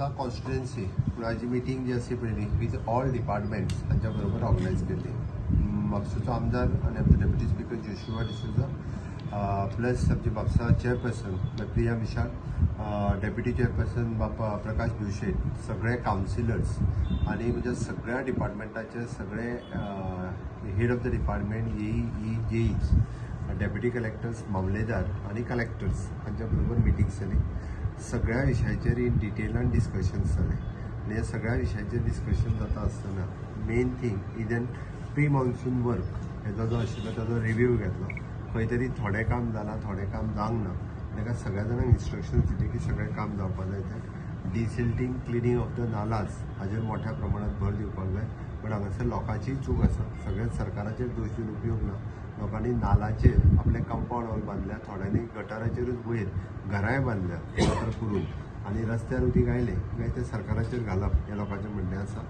Mapusa constituency कुणाची meeting जी आसली पळय विथ ऑल डिपार्टमेंट्स हांच्या बरोबर ऑर्गनायज केल्ली. म्हापसाचो आमदार आनी आमचो deputy speaker Joshua D'Souza plus आमचे Mapusa chairperson Priya Mishal, deputy chairperson बापा प्रकाश भिवशेट, सगळे कावन्सिलर्स आणि म्हणजे सगळ्या डिपार्टमेंटाचे सगळे head of the department E JEs, deputy collectors, मामलेदार आणि कलेक्टर्स हांच्या बरोबर मिटींग्स जाली. सगळ्या विशयाचेर इन डिटेलान डिस्कशन्स जाले आनी ह्या सगळ्या विशयाचेर डिस्कशन जाता आसतना main thing इजन pre monsoon work हेजो जो आशिल्लो ताजो रिव्यू घेतलो. खंय तरी थोडें काम जालां, थोडें काम जावंक ना. ताका सगळ्या जाणांक इन्स्ट्रक्शन्स दिली की सगळें काम जावपाक जाय. तें डिसिल्टींग क्लिनींग ऑफ द नालाज हाजेर मोठ्या प्रमाणात भर दिवपाक जाय. पण हांगासर लोकांचीय चूक आसा. सगळ्याच सरकाराचेर दोश दिवन उपयोग ना. लोकांनी नालाचेर आपले कंपाऊंड वॉल बांदल्या, थोड्यांनी गटाराचेरूच वयर घरांय बांदल्या गटर करून आनी रस्त्यार उदीक आयलें काय तें सरकाराचेर घालप हें लोकांचें म्हणणें आसा.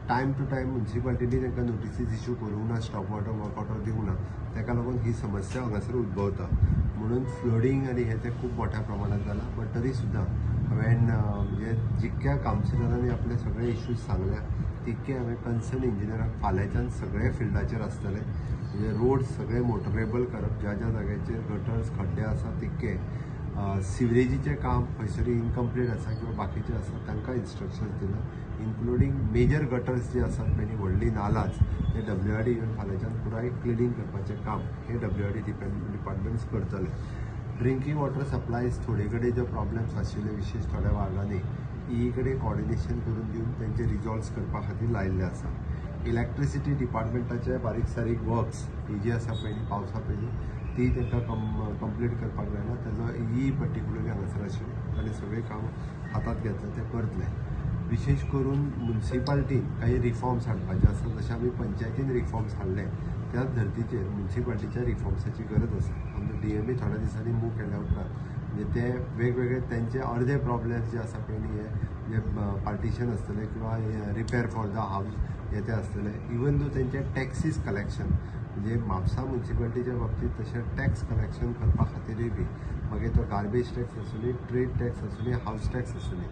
टायम टू टायम म्युन्सिपाल्टीनी तांकां नोटिसीस इश्यू करूंक ना, स्टॉप वॉटर वर्क ऑर्डर दिवंक ना. ताका लागून ही समस्या हांगासर उद्भवता. म्हणून फ्लडिंग आनी हें तें खूब मोठ्या प्रमाणात जालां. बट तरी सुद्दां हांवें म्हणजे जितक्या कावन्सिलरांनी आपले सगळे इश्यूज सांगल्या तितके हांवें कन्सर्न इंजिनियराक फाल्यांच्यान सगळे फिल्डाचेर आसतले. म्हणजे रोड्स सगळे मोटरेबल करप, ज्या ज्या जाग्याचेर गटर्स खड्डे आसा तितके, सिवरेजीचें काम खंयसरी इनकम्प्लीट आसा किंवा बाकीचें आसा तांकां इन्स्ट्रक्शन्स दिला. इन्क्लुडींग मेजर गटर्स जे आसात पळय व्हडली नालाज ते WRD येवन फाल्यांच्यान पुराय क्लिनींग करपाचें काम हे WRD डिपार्टमेंट्स करतले. ड्रिंकींग वॉटर सप्लायज थोडे कडेन ज्यो प्रॉब्लेम्स आशिल्ले विशेश थोड्या वार्डांनी ई कडेन कॉर्डिनेशन करून दिवन तेंचे रिजॉल्व्स करपा खातीर लायिल्ले आसा. इलेक्ट्रिसिटी डिपार्टमेंटाचे बारीक सारीक वर्क्स ही जी आसा पळय पावसा पयलीं ती तांकां कंप्लीट करपाक जायना. ताजो ई पर्टिक्युलरली हांगासर आशिल्लो आनी सगळें काम हातांत घेतलें तें करतलें. विशेष करून म्युन्सिपाल्टीन काही रिफॉर्म्स हाडपाचे आसा. जशें आमी पंचायतीन रिफॉर्म्स हाडले त्याच धर्तीचेर म्युन्सिपाल्टीच्या रिफॉर्म्साची गरज आसा. आमचो DMA थोड्या दिसांनी मूव केल्या उपरांत म्हणजे ते वेगवेगळे तेंचे अर्दे प्रॉब्लेम्स जे आसा पळय न्ही हे पार्टिशन आसतलें किंवा रिपेर फॉर द हावज हे ते आसतले. इवन दो तेंचे टॅक्सीस कलेक्शन म्हणजे म्हापसा म्युन्सिपाल्टीच्या बाबतींत तशें टॅक्स कलेक्शन करपा खातीरूय बी मागीर तो गार्बेज टॅक्स आसूं, ट्रेड टॅक्स आसूं, हावज टॅक्स आसूं,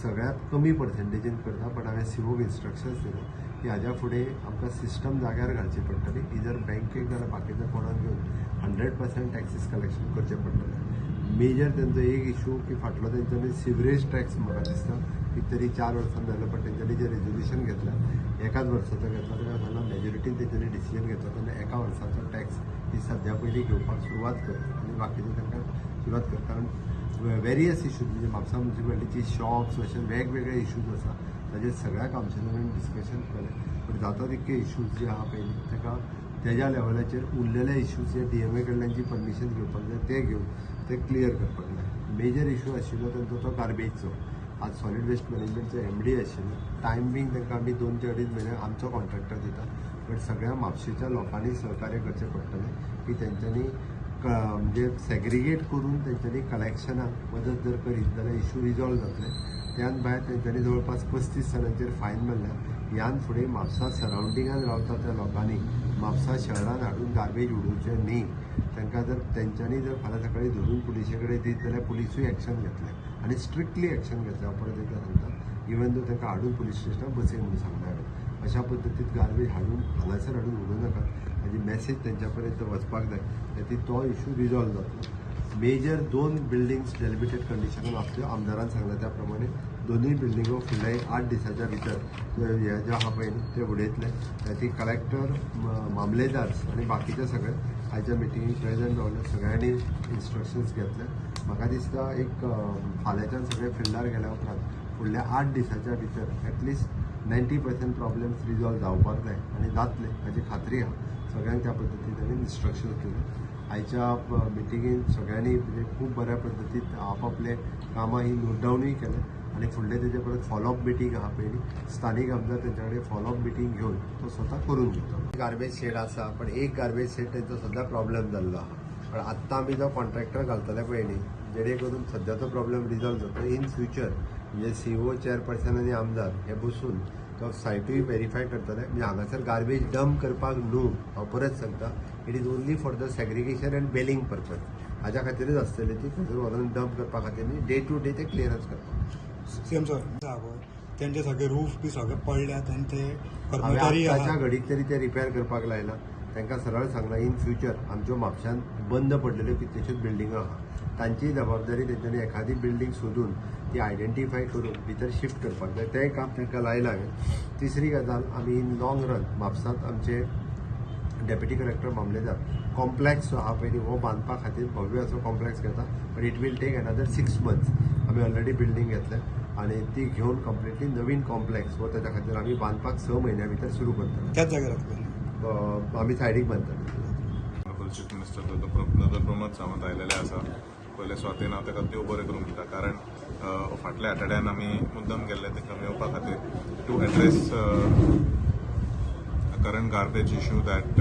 सगळ्यात कमी पर्सेंटेजीन करता. बट हांवें COक इन्स्ट्रक्शन्स दिले की हाज्या फुडें आमकां सिस्टम जाग्यार घालची पडटली. इधर बँकेक जाल्यार बाकीच्या कोणाक घेवन 100% टॅक्सीस कलेक्शन करचें पडटलें. मेजर तेंचो एक इशू की फाटलो तेंच्यांनी सिवरेज टॅक्स म्हाका दिसता कितें तरी 4 वर्सां जालें. बट तेंच्यांनी जें रेजोल्युशन घेतलें एकाच वर्साचो घेतला. ताका सांगला मेजॉरिटीन तेंच्यांनी डिसिजन घेतला तेन्ना एका वर्साचो टॅक्स ही सद्या पयलीं घेवपाक सुरवात कर आनी बाकीचे तांकां सुरवात कर. कारण वेरियस इशूज म्हणजे म्हापसा म्युन्सिपाल्टीची शॉप्स अशे वेगवेगळे इशूज आसा ताजेर सगळ्या कावन्सिलरांनी डिस्कशन केलें. बट जाता तितके इशूज जे आहा पळय ताका तेज्या लेवलाचेर उरलेले इशूज जे DMA कडल्यान जी परमिशन घेवपाक जाय ते घेवन ते क्लियर करपाक जाय. मेजर इशू आशिल्लो तेंचो तो गार्बेजचो. आज सॉलीड वेस्ट मॅनेजमेंटचो MD आशिल्लो. टायम बींग तांकां आमी 2 ते 2.5 म्हयने आमचो कॉन्ट्रॅक्टर दिता. बट सगळ्या म्हापशेच्या लोकांनी सहकार्य करचें पडटलें की तेंच्यांनी म्हणजे सॅग्रिगेट करून तेंच्यांनी कलेक्शनाक मदत जर करीत जाल्यार इशू रिजॉल्व जातले. त्यान भायर तेंच्यांनी जवळपास 35 जाणांचेर फायन मारल्या. ह्यान फुडें म्हापसा सरावंडिंगान रावता त्या लोकांनी म्हापसा शहरान हाडून गार्बेज उडोवचें न्ही. तांकां जर तेंच्यांनी जर फाल्यां सकाळीं धरून पुलिशे कडेन दीत जाल्यार पुलिसूय एक्शन घेतलें आनी स्ट्रिक्टली एक्शन घेतलें. परत एकदां सांगता इवन दो तांकां हाडून पुलीस स्टेशनाक बसय म्हणून सांगलें हाडून. अशा पद्दतीन गार्बेज हाडून हांगासर हाडून उडोवं नाका हाजी मॅसेज तेंच्या पर्यंत वचपाक जाय. त्याती तो इशू रिजॉल्व जातलो. मेजर 2 बिल्डिंग्स डेलिमिटेड कंडिशनान आसल्यो. आमदारान सांगला त्या प्रमाणे दोनूय बिल्डिंगो फुडल्या 8 दिसाच्या भितर हे जे आहा पळय ते उडयतले. ती कलेक्टर, मामलेदार्स आनी बाकीचे सगळे आयच्या मिटिंगेक प्रेजंट रावले. सगळ्यांनी इन्स्ट्रक्शन्स घेतले. म्हाका दिसता एक फाल्यांच्यान सगळे फिल्डार गेल्या उपरांत फुडल्या 8 दिसाच्या भितर एटलिस्ट 90% प्रॉब्लेम्स रिजॉल्व जावपाक जाय आनी जातले हाची खात्री आहा. सगळ्यांक त्या पद्दतीन तांणी इन्स्ट्रक्शन्स दिले. आयच्या मिटिंगेंत सगळ्यांनी म्हणजे खूब बऱ्या पद्दतीन आपआपले कामां ही नोट डावनूय केले आनी फुडले तेजे परत फॉलोअप मिटींग आहा पयली स्थानीक आमदार तेंच्या कडेन फॉलोअप मिटींग घेवन तो स्वता करून घेता. गार्बेज शेड आसा पण एक गार्बेज शेड तेंचो सद्या प्रॉब्लेम जाल्लो आहा. पण आत्तां आमी जो कॉन्ट्रॅक्टर घालतले पळय न्ही जेणे करून सद्याचो प्रॉब्लेम रिजॉल्व जाता. इन फ्युचर म्हणजे CO, चेअरपर्सन आनी आमदार हे बसून तो सायटूय व्हेरीफाय करतले. म्हणजे हांगासर गार्बेज डंप करपाक न्हू. हांव परत सांगता it is only for the segregation and baling purpose. हाज्या खातीरच आसतली ती. खंयसर व्हरून डंप करपा खातीर न्ही. डे टू डे ते क्लियरन्स करपाक. सीएम सर त्यांचे सगळे रूफ बी सगळे पडल्यात आणि ते हांवें कर्मचारी आतांच्या घडीक तरी ते रिपेर करपाक लायला. तांकां सरळ सांगलां इन फ्युचर आमच्यो म्हापशांत बंद पडलेल्यो कितल्योश्योच बिल्डिंगो आहा, तांची जबाबदारी तेंच्यांनी एखादी बिल्डींग सोदून ती आयडेंटिफाय करून भितर शिफ्ट करपाक जाय. तें काम तांकां लायलां हांवें. तिसरी गजाल, आमी इन लॉंग रन म्हापसांत आमचे डेप्युटी कलेक्टर मामलेदार कॉम्प्लेक्स जो आहा पळय हो बांदपा खातीर भव्य असो कॉम्प्लेक्स घेता, but it will take another 6 months. आमी ऑलरेडी बिल्डींग घेतल्या आणि ती घेवन कंप्लिटली नवीन कॉम्प्लेक्स व ताच्या खातीर आमी बांदपाक 6 म्हयन्या भितर सुरू करतले. त्याच जाग्यार आमी सायडीक बांदतले. चीफ मिनिस्टर दोतोर प्रमोद सावंत आयलेले आसा. पयले स्वातीन हांव ताका देव बरें करूंक दिता, कारण फाटल्या आठवड्यान आमी मुद्दम गेल्ले ताका मेळोवपा खातीर to address current garbage issue that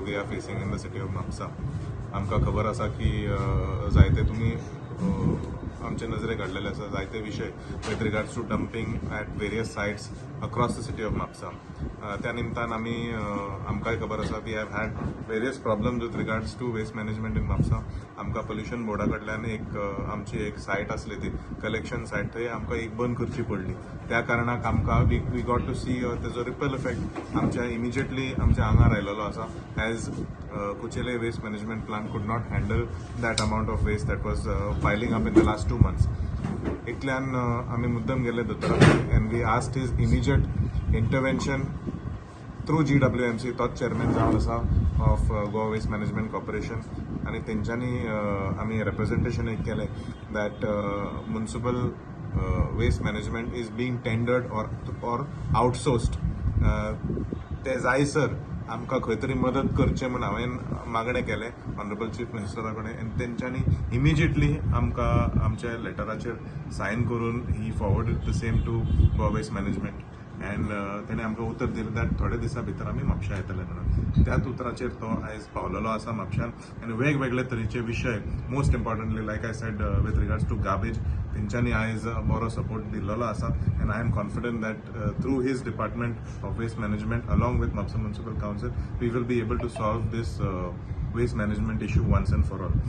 we are facing in the city of Mapusa. आमकां खबर आसा की जायते तुमी आमचे नजरेक हाडलेले आसा जायते विशय with regards to dumping at various sites across the city of Mapusa. त्या निमतान आमकांय खबर आसा we have had various problems with regards to waste management in Mapusa. आमकां पोल्युशन बोर्डा कडल्यान आमची एक सायट आसली ती कलेक्शन सायट, थंय आमकां एक बंद करची पडली. त्या कारणाक आमकां वी गॉट टू सी तेजो रिपल इफेक्ट आमच्या इमिजिएटली आमच्या आंगार आयलेलो आसा. एज कुचेले waste management plant could not handle that amount of waste that was piling up in the last 2 months. इतल्यान आमी मुद्दम गेले दोतोरा and we asked his immediate intervention through GWMC. तोच चेअरमॅन जावन आसा of Goa waste management corporation, आनी तेंच्यांनी आमी रेप्रेझेंटेशन एक केलें that municipal waste management is being tendered or outsourced. ते जायसर आमकां खंय तरी मदत करचें म्हूण हांवें मागणें केलें ऑनरेबल चीफ मिनिस्टरा कडेन, आनी तेंच्यांनी इमिजिएटली आमकां आमच्या लेटराचेर सायन करून ही forward the same to Goa waste management. And तेणें आमकां उतर दिलें दॅट थोड्या दिसा भितर आमी म्हापशा येतले म्हणून. त्याच उतराचेर तो आयज पावलेलो आसा म्हापशान. आनी वेगवेगळे तरेचे विशय, most importantly like I said with regards to garbage, तेंच्यांनी आयज बरो सपोर्ट दिल्लो आसा. And I am confident that through his department of waste management along with Mapusa municipal council we will be able to solve this waste management issue once and for all.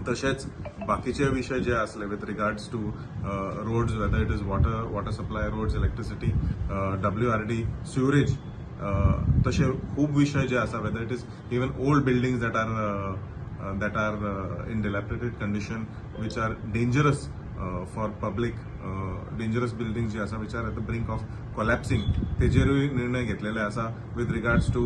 तशेंच बाकीचे विशय जे आसले with regards to roads, whether it is water supply, roads, electricity, WRD, sewerage, तसे खूब विशय जे आसा, weather it is even old buildings that are in dilapidated condition, which are dangerous for public, dangerous buildings जे आसा which are at the brink of collapsing, तेजेरूय निर्णय घेतलेले आसा. With regards to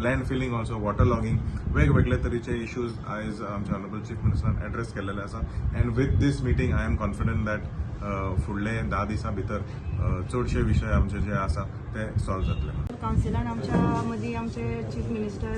land filling also, water logging, वेगवेगळे तरेचे issues आयज आमच्या honourable chief मिनिस्टरान address केलेले आसा. And with this meeting I am confident that फुडले 10 दिसां भितर चडशे विशय आमचे जे आसा ते सॉल्व जातले. कावन्सिलान आमच्या मदीं आमचे चीफ मिनिस्टर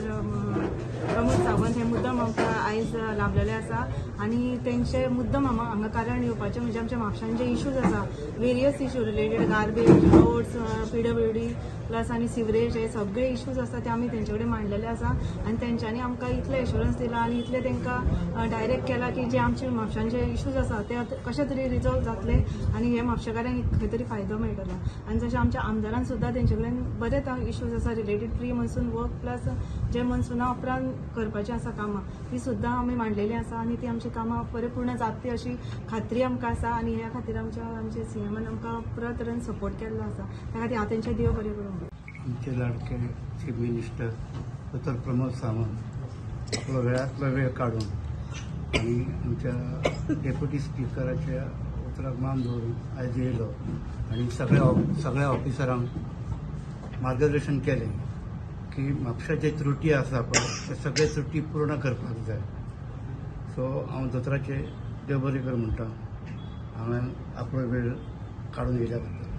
प्रमोद सावंत हे मुद्दम आमकां आयज लाभलेले आसा. आनी तेंचे मुद्दम हांगा कारण येवपाचें म्हणजे आमच्या म्हापशान जे इश्यूज आसा, various issue related garbage, roads, PWD plus आनी सिवरेज, हे सगळे इश्यूज आसा ते आमी तेंचे कडेन मांडलेले आसा. आनी तेंच्यांनी आमकां इतले एश्युरन्स दिला आनी इतले तेंकां डायरेक्ट केला की जे आमचे म्हापशान जे इश्यूज आसा ते कशे तरी रिजॉल्व जातले आनी हे म्हापशेकारांक खंय तरी फायदो मेळटलो. आनी जशें आमच्या आमदारान सुद्दां तेंचे कडेन बरेच इश्यूज आसा related pre monsoon work plus जे मनसुना उपरांत करपाचीं आसा कामां, ती सुद्दां आमी मांडलेली आसा. आनी ती आमची कामां परिपूर्ण जातली अशी खात्री आमकां आसा. आनी ह्या खातीर आमचे सीएमान आमकां पुरा तरेन सपोर्ट केल्लो आसा. त्या खातीर हांव तेंचे देव बरें करूं. आमचे लाडके चीफ मिनिस्टर दोतोर प्रमोद सावंत आपलो वेळांतलो वेळ काडून आनी आमच्या डेप्युटी स्पिकराच्या उतराक मान दवरून आयज येयलो आनी सगळ्या ऑफिसरांक मार्गदर्शन केलें की म्हापशाचे त्रुटी आसा पळय ते सगळे त्रुटी पूर्ण करपाक जाय. सो हांव दोतोराचे देव बरें कर म्हणटा हांवें आपलो वेळ काडून येयल्या बद्दल.